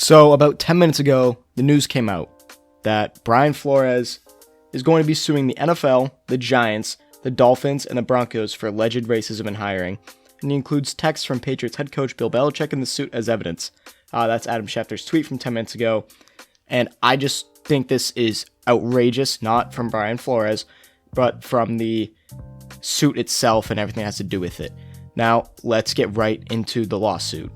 So about 10 minutes ago, the news came out that Brian Flores is going to be suing the NFL, the Giants, the Dolphins, and the Broncos for alleged racism in hiring. And he includes texts from Patriots head coach Bill Belichick in the suit as evidence. That's Adam Schefter's tweet from 10 minutes ago. And I just think this is outrageous, not from Brian Flores, but from the suit itself and everything that has to do with it. Now, let's get right into the lawsuit.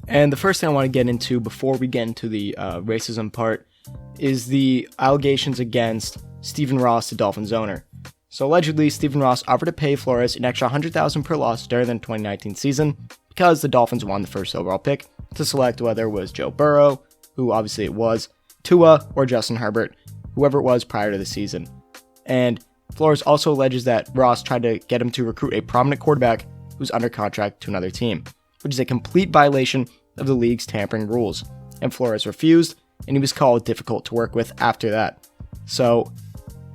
And the first thing I want to get into before we get into the racism part is the allegations against Stephen Ross, the Dolphins owner. So allegedly, Stephen Ross offered to pay Flores an extra $100,000 per loss during the 2019 season because the Dolphins won the first overall pick to select whether it was Joe Burrow, who obviously it was, Tua, or Justin Herbert, whoever it was prior to the season. And Flores also alleges that Ross tried to get him to recruit a prominent quarterback who's under contract to another team, which is a complete violation of the league's tampering rules. And Flores refused, and he was called difficult to work with after that. So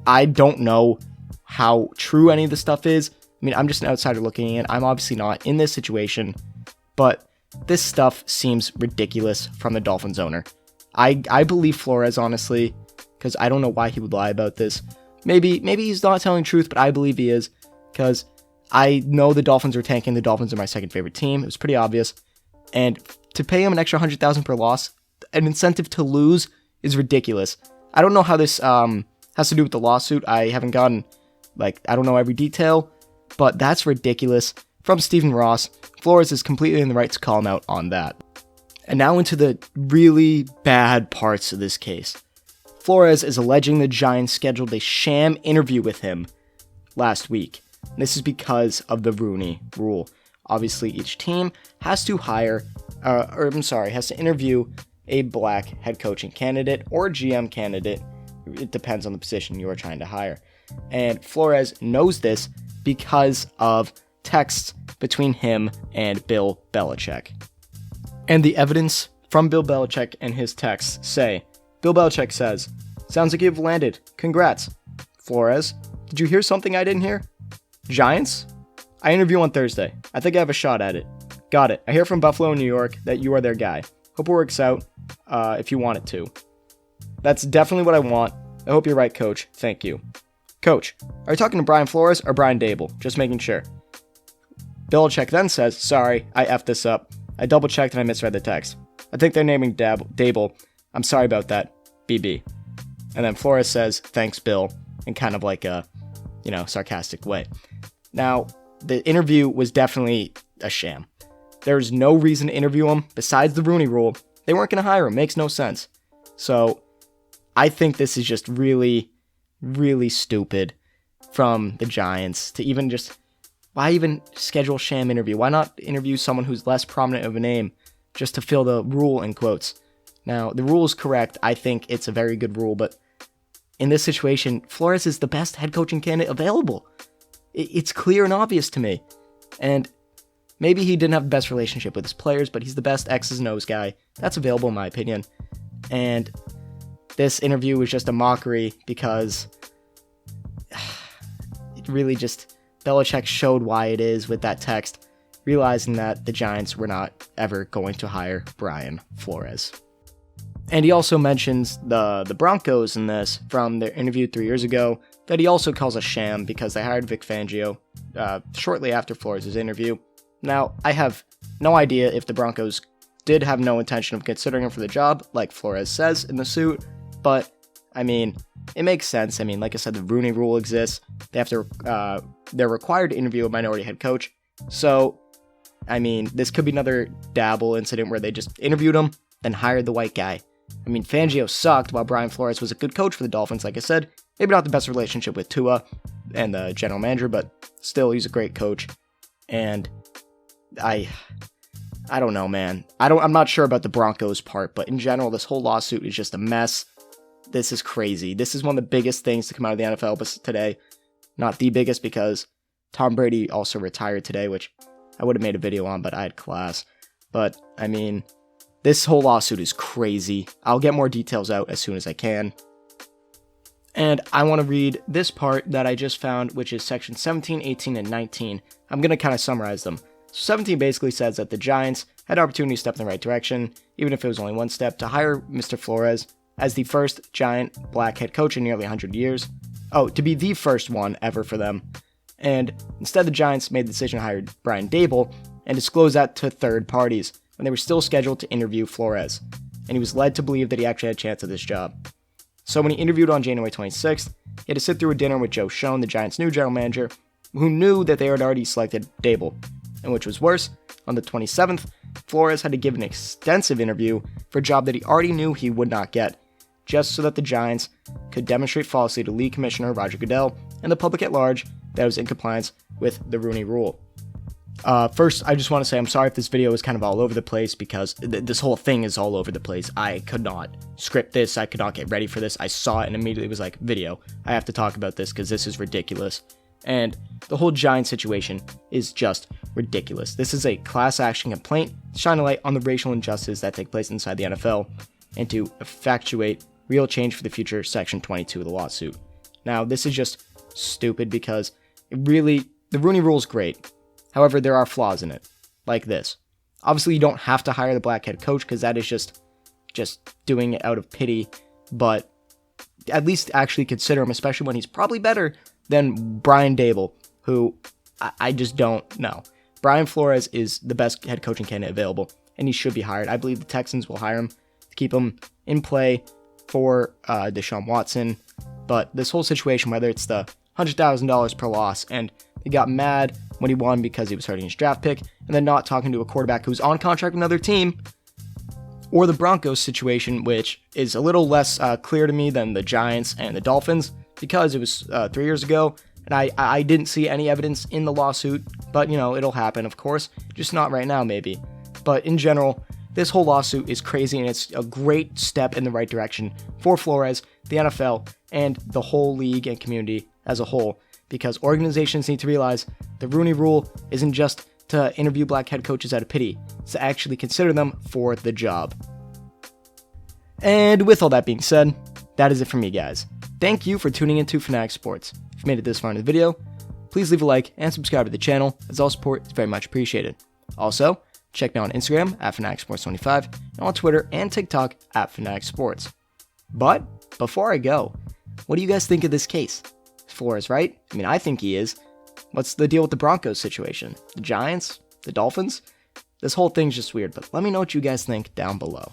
I don't know how true any of this stuff is. I mean, I'm just an outsider looking in. I'm obviously not in this situation, but this stuff seems ridiculous from the Dolphins owner. I believe Flores, honestly, because I don't know why he would lie about this. Maybe he's not telling the truth, but I believe he is, because I know the Dolphins are tanking. The Dolphins are my second favorite team. It was pretty obvious. And to pay him an extra $100,000 per loss, an incentive to lose, is ridiculous. I don't know how this has to do with the lawsuit. I haven't gotten, I don't know every detail, but that's ridiculous. From Stephen Ross, Flores is completely in the right to call him out on that. And now into the really bad parts of this case. Flores is alleging the Giants scheduled a sham interview with him last week. This is because of the Rooney Rule. Obviously, each team has to has to interview a black head coaching candidate or GM candidate. It depends on the position you are trying to hire. And Flores knows this because of texts between him and Bill Belichick. And the evidence from Bill Belichick and his texts say, Bill Belichick says, "Sounds like you've landed. Congrats." Flores, "Did you hear something I didn't hear?" Giants, "I interview on Thursday. I think I have a shot at it. Got it. I hear from Buffalo, New York that you are their guy. Hope it works out if you want it to. That's definitely what I want. I hope you're right, coach. Thank you." Coach, are you talking to Brian Flores or Brian Dable? Just making sure. Belichick then says, "Sorry, I effed this up. I double checked and I misread the text. I think they're naming Dable. I'm sorry about that. BB." And then Flores says, "Thanks, Bill," in kind of like a, sarcastic way. Now, the interview was definitely a sham. There's no reason to interview him besides the Rooney Rule. They weren't going to hire him. Makes no sense. So I think this is just really, really stupid from the Giants to even why even schedule a sham interview? Why not interview someone who's less prominent of a name just to fill the rule in quotes? Now, the rule is correct. I think it's a very good rule, but in this situation, Flores is the best head coaching candidate available. It's clear and obvious to me. And maybe he didn't have the best relationship with his players, but he's the best X's and O's guy. That's available in my opinion. And this interview was just a mockery because it really just, Belichick showed why it is with that text, realizing that the Giants were not ever going to hire Brian Flores. And he also mentions the Broncos in this from their interview 3 years ago that he also calls a sham because they hired Vic Fangio shortly after Flores' interview. Now, I have no idea if the Broncos did have no intention of considering him for the job, like Flores says in the suit, but, it makes sense. Like I said, the Rooney Rule exists. They have to, they're required to interview a minority head coach. So, this could be another Dabble incident where they just interviewed him, then hired the white guy. Fangio sucked while Brian Flores was a good coach for the Dolphins, like I said. Maybe not the best relationship with Tua and the general manager, but still, he's a great coach. And I don't know, man. I'm not sure about the Broncos part, but in general, this whole lawsuit is just a mess. This is crazy. This is one of the biggest things to come out of the NFL today. Not the biggest because Tom Brady also retired today, which I would have made a video on, but I had class. But, this whole lawsuit is crazy. I'll get more details out as soon as I can. And I want to read this part that I just found, which is section 17, 18, and 19. I'm going to kind of summarize them. So 17 basically says that the Giants had an opportunity to step in the right direction, even if it was only one step, to hire Mr. Flores as the first Giant black head coach in nearly 100 years. Oh, to be the first one ever for them. And instead, the Giants made the decision to hire Brian Daboll and disclose that to third parties when they were still scheduled to interview Flores. And he was led to believe that he actually had a chance at this job. So when he interviewed on January 26th, he had to sit through a dinner with Joe Schoen, the Giants' new general manager, who knew that they had already selected Daboll. And which was worse, on the 27th, Flores had to give an extensive interview for a job that he already knew he would not get, just so that the Giants could demonstrate falsely to lead commissioner Roger Goodell and the public at large that it was in compliance with the Rooney Rule. First, I just want to say I'm sorry if this video is kind of all over the place, because this whole thing is all over the place. I could not script this. I could not get ready for this. I saw it and immediately was like, video. I have to talk about this because this is ridiculous. And the whole Giant situation is just ridiculous. This is a class action complaint to shine a light on the racial injustices that take place inside the NFL and to effectuate real change for the future, Section 22 of the lawsuit. Now, this is just stupid because the Rooney Rule is great. However, there are flaws in it, like this. Obviously, you don't have to hire the black head coach because that is just doing it out of pity, but at least actually consider him, especially when he's probably better than Brian Daboll, who I just don't know. Brian Flores is the best head coaching candidate available, and he should be hired. I believe the Texans will hire him to keep him in play for Deshaun Watson, but this whole situation, whether it's the $100,000 per loss, and he got mad when he won because he was hurting his draft pick, and then not talking to a quarterback who's on contract with another team, or the Broncos situation, which is a little less clear to me than the Giants and the Dolphins, because it was 3 years ago, and I didn't see any evidence in the lawsuit, but, it'll happen, of course, just not right now, maybe. But in general, this whole lawsuit is crazy, and it's a great step in the right direction for Flores, the NFL, and the whole league and community as a whole, because organizations need to realize the Rooney Rule isn't just to interview black head coaches out of pity, it's to actually consider them for the job. And with all that being said, that is it for me, guys. Thank you for tuning into Fanatic Sports. If you made it this far in the video, please leave a like and subscribe to the channel, as all support is very much appreciated. Also, check me out on Instagram at FanaticSports25 and on Twitter and TikTok at Fanatic Sports. But before I go, what do you guys think of this case? Flores, right? I mean, I think he is. What's the deal with the Broncos situation? The Giants? The Dolphins? This whole thing's just weird, but let me know what you guys think down below.